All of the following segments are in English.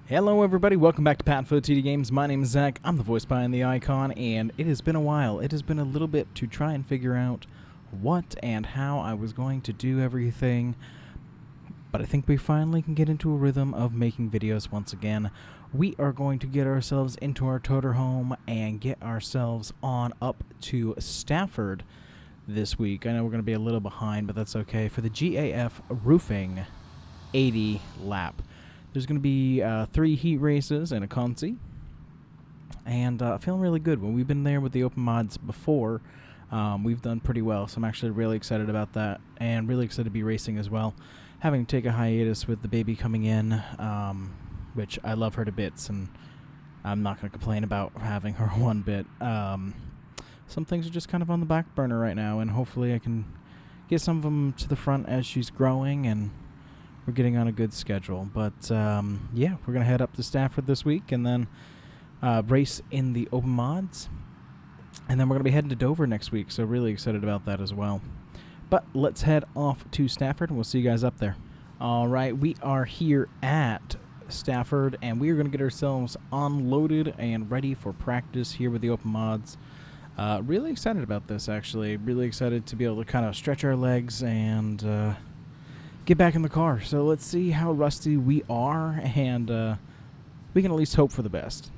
Hello everybody, welcome back to PadFootTD Games. My name is Zach, I'm the voice behind the icon, and it has been a while. It has been a little bit to try and figure out what and how I was going to do everything, but I think we finally can get into a rhythm of making videos once again. We are going to get ourselves into our toter home and get ourselves on up to Stafford this week. I know we're going to be a little behind, but that's okay. For the GAF Roofing 80 lap. There's going to be 3 heat races and a consi, and feeling really good. When we've been there with the open mods before, we've done pretty well, so I'm actually really excited about that, and really excited to be racing as well. Having to take a hiatus with the baby coming in, which I love her to bits, and I'm not going to complain about having her one bit. Some things are just kind of on the back burner right now, and hopefully I can get some of them to the front as she's growing, and we're getting on a good schedule. But yeah, we're going to head up to Stafford this week and then race in the open mods. And then we're going to be heading to Dover next week, so really excited about that as well. But let's head off to Stafford, and we'll see you guys up there. All right, we are here at Stafford, and we are going to get ourselves unloaded and ready for practice here with the open mods. Really excited about this, actually. Really excited to be able to kind of stretch our legs and get back in the car. So let's see how rusty we are, and we can at least hope for the best.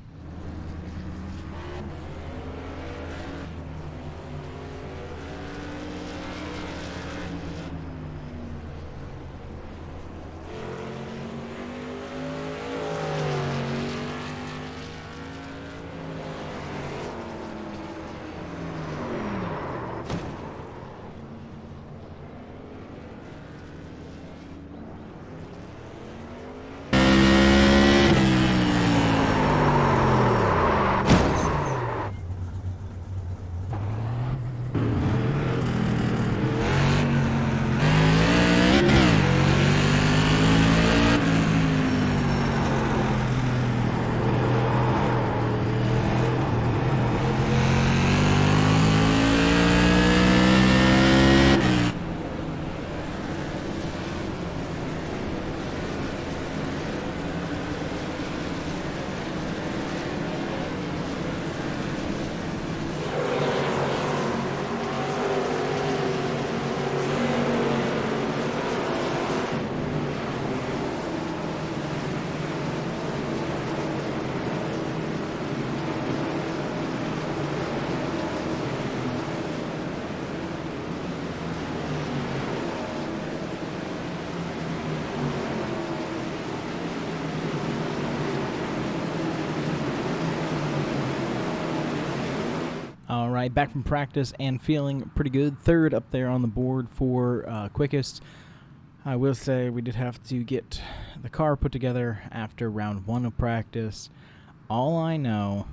All right, back from practice and feeling pretty good. Third up there on the board for quickest. I will say we did have to get the car put together after round 1 of practice. All I know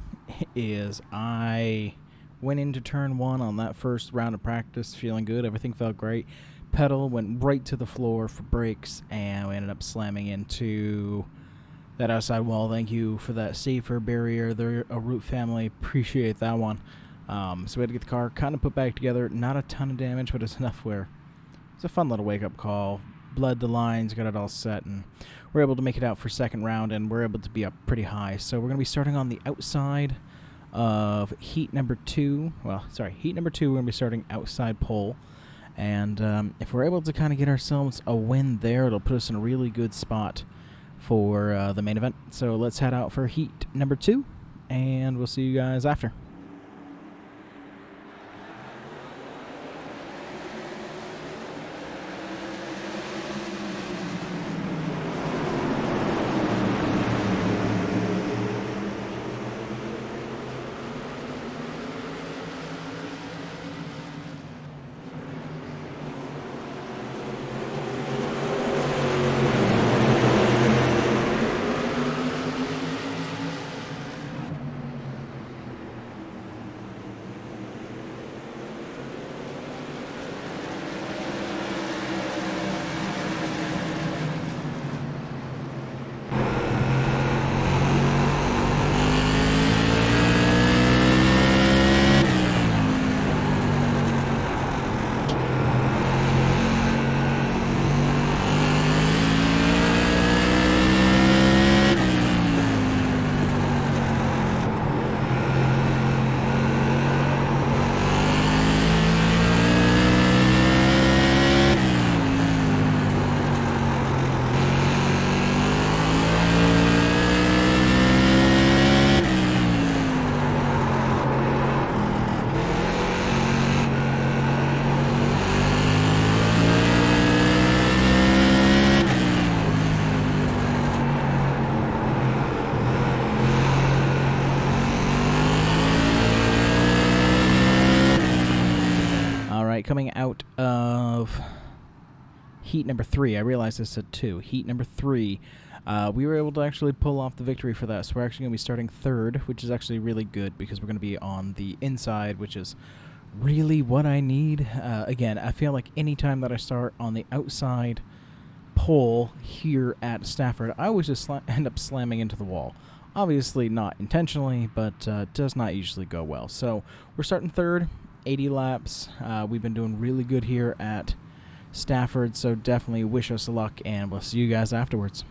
is I went into turn 1 on that first round of practice feeling good. Everything felt great. Pedal went right to the floor for brakes, and we ended up slamming into that outside wall. Thank you for that safer barrier. They're a Root family. Appreciate that one. So we had to get the car kind of put back together. Not a ton of damage, but it's enough where it's a fun little wake-up call. Bled the lines, got it all set, and we're able to make it out for second round, and we're able to be up pretty high. So we're going to be starting on the outside of heat number 2. Well, sorry, heat number 2, we're going to be starting outside pole. And if we're able to kind of get ourselves a win there, it'll put us in a really good spot for the main event. So let's head out for heat number 2, and we'll see you guys after. coming out of heat number 3. I realized I said 2. Heat number 3. We were able to actually pull off the victory for that. So we're actually going to be starting 3rd, which is actually really good because we're going to be on the inside, which is really what I need. Again, I feel like any time that I start on the outside pole here at Stafford, I always just end up slamming into the wall. Obviously not intentionally, but does not usually go well. So we're starting 3rd, 80 laps. We've been doing really good here at Stafford, so definitely wish us luck, and we'll see you guys afterwards.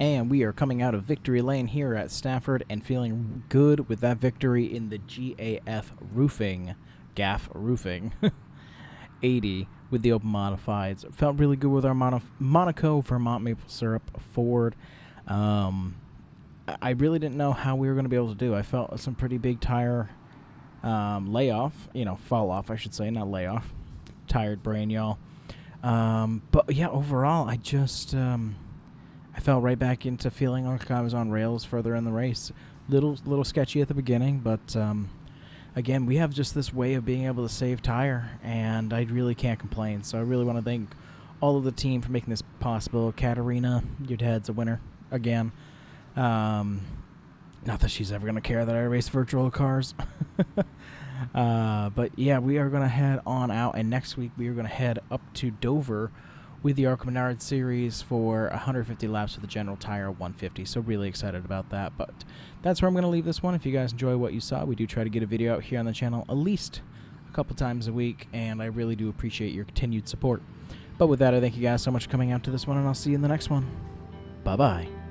And we are coming out of victory lane here at Stafford and feeling good with that victory in the GAF Roofing 80 with the open modifieds. Felt really good with our Monaco Vermont Maple Syrup Ford. I really didn't know how we were going to be able to do. I felt some pretty big tire layoff, fall off, I should say, not layoff. Tired brain, y'all. But yeah, overall, I just I fell right back into feeling like I was on rails further in the race. Little sketchy at the beginning, but again, we have just this way of being able to save tire, and I really can't complain. So I really want to thank all of the team for making this possible. Katarina, your dad's a winner again. Not that she's ever going to care that I race virtual cars. But yeah, we are going to head on out, and next week we are going to head up to Dover with the Arco Menard Series for 150 laps with the General Tire 150. So really excited about that. But that's where I'm going to leave this one. If you guys enjoy what you saw, we do try to get a video out here on the channel at least a couple times a week, and I really do appreciate your continued support. But with that, I thank you guys so much for coming out to this one, and I'll see you in the next one. Bye-bye.